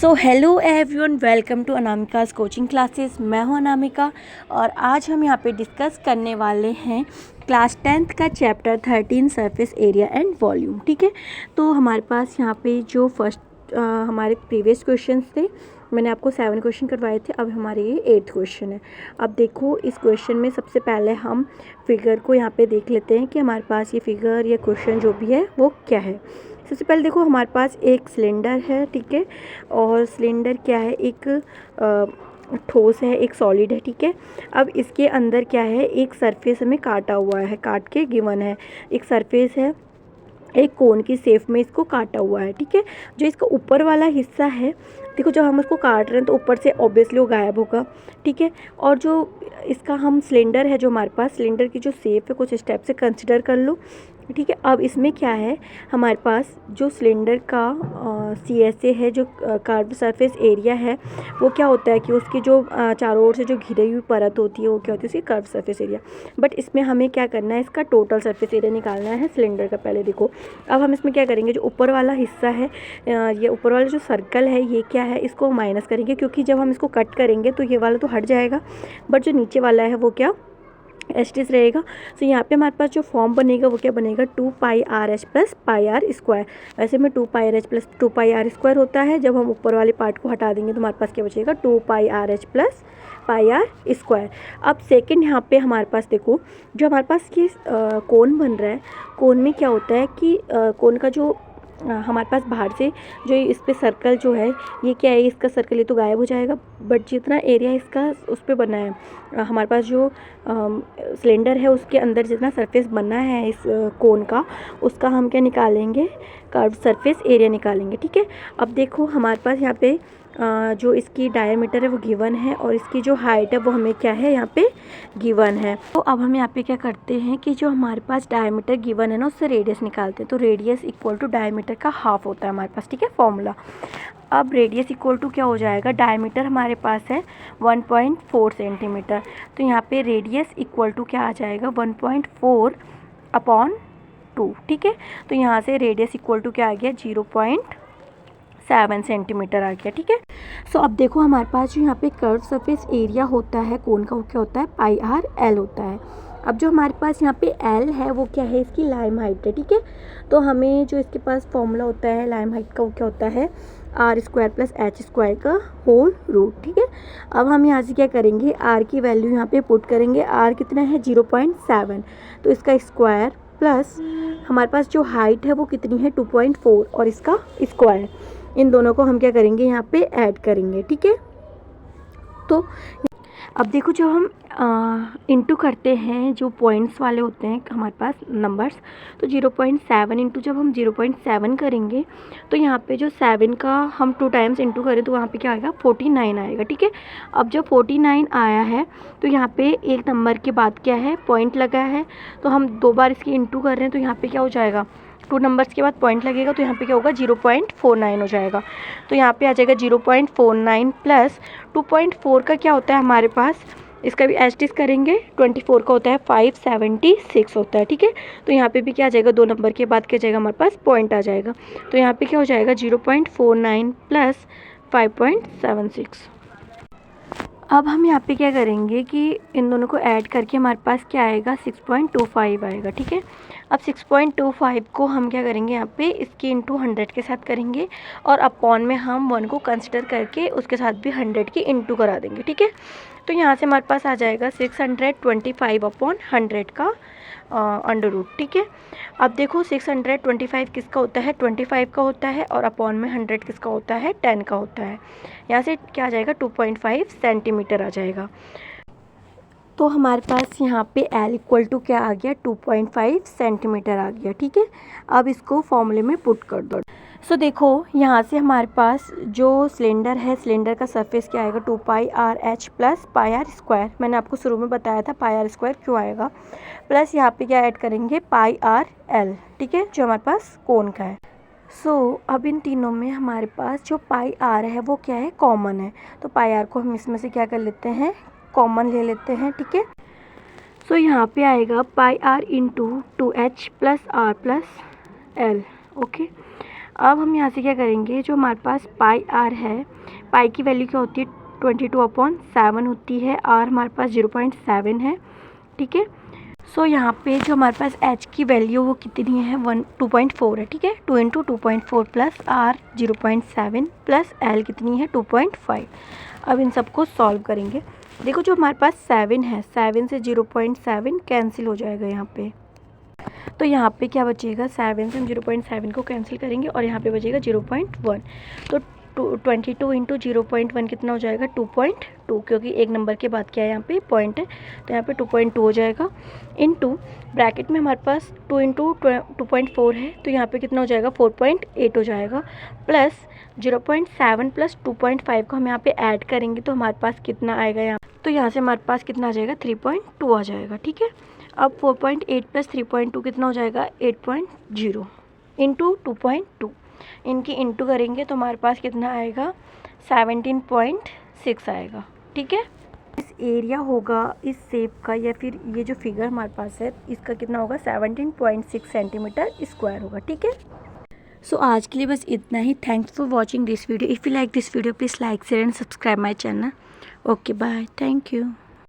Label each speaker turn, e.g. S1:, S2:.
S1: So hello everyone, welcome to Anamika's coaching classes. मैं हूं अनामिका और आज हम यहां पे डिस्कस करने वाले हैं क्लास 10th का chapter 13 surface area and volume. ठीक है, तो हमारे पास यहां पे जो फर्स्ट हमारे प्रीवियस क्वेश्चंस थे, मैंने आपको 7 क्वेश्चन करवाए थे। अब हमारे ये 8th क्वेश्चन है। अब देखो, इस क्वेश्चन में सबसे पहले हम फिगर को यहाँ पे देख लेते हैं कि हमारे पास ये फिगर या क्वेश्चन जो भी है वो क्या है। सबसे पहले देखो, हमारे पास एक सिलेंडर है, ठीक है, और सिलेंडर क्या है, एक ठोस है, एक सॉलिड है, ठीक है। अब इसके अंदर क्या है, एक सरफेस हमें काटा हुआ है, काट के गिवन है, एक सरफेस है, एक कोन की शेप में इसको काटा हुआ है, ठीक है। जो इसका ऊपर वाला हिस्सा है, देखो जब हम उसको काट रहे हैं तो ऊपर से ऑब्वियसली वो गायब होगा, ठीक है। और जो इसका हम सिलेंडर है, जो हमारे पास सिलेंडर की जो शेप है, कुछ स्टेप से कंसिडर कर लो, ठीक है। अब इसमें क्या है, हमारे पास जो सिलेंडर का CSA है, जो कर्व्ड सरफेस एरिया है, वो क्या होता है कि उसकी जो चारों ओर से जो घिरी हुई परत होती है, वो क्या होती है, उसकी कर्व्ड सरफेस एरिया। बट इसमें हमें क्या करना है, इसका टोटल सरफेस एरिया निकालना है सिलेंडर का। पहले देखो, अब हम इसमें क्या करेंगे, जो ऊपर वाला हिस्सा है, ये ऊपर वाला जो सर्कल है, ये क्या है, इसको माइनस करेंगे, क्योंकि जब हम इसको कट करेंगे तो ये वाला तो हट जाएगा, बट जो नीचे वाला है वो क्या एस्टिस रहेगा। तो यहाँ पे हमारे पास जो फॉर्म बनेगा वो क्या बनेगा, 2πRh प्लस πr²। वैसे में 2πRh प्लस 2πr² होता है। जब हम ऊपर वाले पार्ट को हटा देंगे तो हमारे पास क्या बचेगा, 2πRh प्लस πr²। अब सेकंड यहाँ पे हमारे पास देखो, जो हमारे पास ये कोन बन रहा है, कोन में क्या होता है कि कोन का जो हमारे पास बाहर से जो इस पे सर्कल जो है, ये क्या है, इसका सर्कल ये तो गायब हो जाएगा, बट जितना एरिया इसका उस पे बना है, हमारे पास जो सिलेंडर है उसके अंदर जितना सरफेस बना है इस कोन का, उसका हम क्या निकालेंगे, कर्व सरफेस एरिया निकालेंगे, ठीक है। अब देखो, हमारे पास यहाँ पे जो इसकी डायमीटर है वो गिवन है, और इसकी जो हाइट है वो हमें क्या है, यहाँ पे गिवन है। तो अब हम यहाँ पे क्या करते हैं कि जो हमारे पास डायमीटर गिवन है ना, उससे रेडियस निकालते हैं। तो रेडियस इक्वल टू डायमीटर का हाफ होता है हमारे पास, ठीक है, फॉर्मूला। अब रेडियस इक्वल टू क्या हो जाएगा, डायमीटर हमारे पास है 1.4 सेंटीमीटर, तो यहाँ पे रेडियस इक्वल टू क्या आ जाएगा, 1.4/2, ठीक है। तो यहाँ से रेडियस इक्वल टू क्या आ गया, 0.7 सेंटीमीटर आ गया, ठीक है। सो अब देखो, हमारे पास जो यहाँ पे कर्व सरफेस एरिया होता है कोन का, वो क्या होता है, πRl होता है। अब जो हमारे पास यहाँ पे L है वो क्या है, इसकी लाइम हाइट है, ठीक है। तो हमें जो इसके पास फॉर्मूला होता है लाइम हाइट का, वो क्या होता है, r² प्लस h² का होल रूट, ठीक है। अब हम यहाँ से क्या करेंगे, r की वैल्यू यहाँ पे पुट करेंगे। r कितना है, 0.7, तो इसका स्क्वायर प्लस हमारे पास जो हाइट है वो कितनी है, 2.4, और इसका स्क्वायर, इन दोनों को हम क्या करेंगे, यहाँ पे ऐड करेंगे, ठीक है। तो अब देखो, जब हम इंटू करते हैं, जो पॉइंट्स वाले होते हैं हमारे पास नंबर्स, तो 0.7 इंटू जब हम 0.7 करेंगे तो यहाँ पे जो 7 का हम 2 टाइम्स इंटू करें तो वहाँ पे क्या आएगा, 49 आएगा, ठीक है। अब जब 49 आया है तो यहाँ पे एक नंबर के बाद क्या है, पॉइंट लगा है, तो हम 2 बार इसकी इंटू कर रहे हैं, तो यहाँ पे क्या हो जाएगा, 2 नंबर्स के बाद पॉइंट लगेगा, तो यहाँ पे क्या होगा, 0.49 हो जाएगा। तो यहाँ पे आ जाएगा 0.49 प्लस 2.4 का क्या होता है हमारे पास, इसका भी एस्टिस करेंगे, 24 का होता है 576 होता है, ठीक है। तो यहाँ पे भी क्या आ जाएगा, 2 नंबर के बाद क्या जाएगा, हमारे पास पॉइंट आ जाएगा। तो यहाँ पे क्या हो जाएगा, 0.49 प्लस 576। अब हम यहाँ पे क्या करेंगे कि इन दोनों को ऐड करके हमारे पास क्या आएगा, 6.25 आएगा, ठीक है। अब 6.25 को हम क्या करेंगे, यहाँ पे इसकी इंटू 100 के साथ करेंगे, और अपॉन में हम 1 को कंसिडर करके उसके साथ भी 100 की इंटू करा देंगे, ठीक है। तो यहाँ से हमारे पास आ जाएगा 625/100 का अंडर रूट, ठीक है। अब देखो, 625 किसका होता है, 25 का होता है, और अपॉन में 100 किसका होता है, 10 का होता है। यहाँ से क्या आ जाएगा, 2.5 सेंटीमीटर आ जाएगा। तो हमारे पास यहाँ पे L इक्वल टू क्या आ गया, 2.5 सेंटीमीटर आ गया, ठीक है। अब इसको फॉर्मूले में पुट कर दो। सो देखो, यहाँ से हमारे पास जो सिलेंडर है, सिलेंडर का सरफेस क्या आएगा, 2πRh प्लस πr²। मैंने आपको शुरू में बताया था πr² क्यों आएगा, प्लस यहाँ पे क्या ऐड करेंगे, πRl, ठीक है, जो हमारे पास कोन का है। सो अब इन तीनों में हमारे पास जो πr है वो क्या है, कॉमन है, तो πr को हम इसमें से क्या कर लेते हैं, कॉमन ले लेते हैं, ठीक है। सो यहाँ पे आएगा πr into 2h plus r plus l, okay. अब हम यहाँ से क्या करेंगे, जो हमारे पास पाई आर है, पाई की वैल्यू क्या होती है 22/7 होती है, आर हमारे पास 0.7 है, ठीक है। सो यहाँ पे जो हमारे पास एच की वैल्यू वो कितनी है 2.4 है, ठीक है। 2 × 2.4 प्लस आर 0.7 प्लस एल कितनी है 2.5। अब इन सबको सॉल्व करेंगे। देखो जो हमारे पास 7 है, 7 से 0.7 कैंसिल हो जाएगा यहाँ पे, तो यहाँ पे क्या बचेगा, 7 से हम 0.7 को कैंसिल करेंगे और यहाँ पे बचेगा 0.1। तो 22 × 0.1 कितना हो जाएगा 2.2, क्योंकि एक नंबर के बाद क्या है यहाँ पे पॉइंट है, तो यहाँ पे 2.2 हो जाएगा। इनटू ब्रैकेट में हमारे पास 2 × 2.4 है, तो यहाँ पे कितना हो जाएगा 4.8 हो जाएगा, प्लस 0.7 प्लस 2.5 को हम यहाँ पे ऐड करेंगे तो हमारे पास कितना आएगा यहाँ, तो यहाँ से हमारे पास कितना आ जाएगा 3.2 आ जाएगा, ठीक है। अब 4.8 प्लस 3.2 कितना हो जाएगा 8.0 इंटू 2.2, इनकी इंटू करेंगे तो हमारे पास कितना आएगा 17.6 आएगा, ठीक है। इस एरिया होगा इस शेप का, या फिर ये जो फिगर हमारे पास है इसका कितना होगा 17.6 सेंटीमीटर स्क्वायर होगा, ठीक है। सो आज के लिए बस इतना ही। Thanks for watching this video. If you like this video please like share and subscribe my channel. Okay bye, thank you.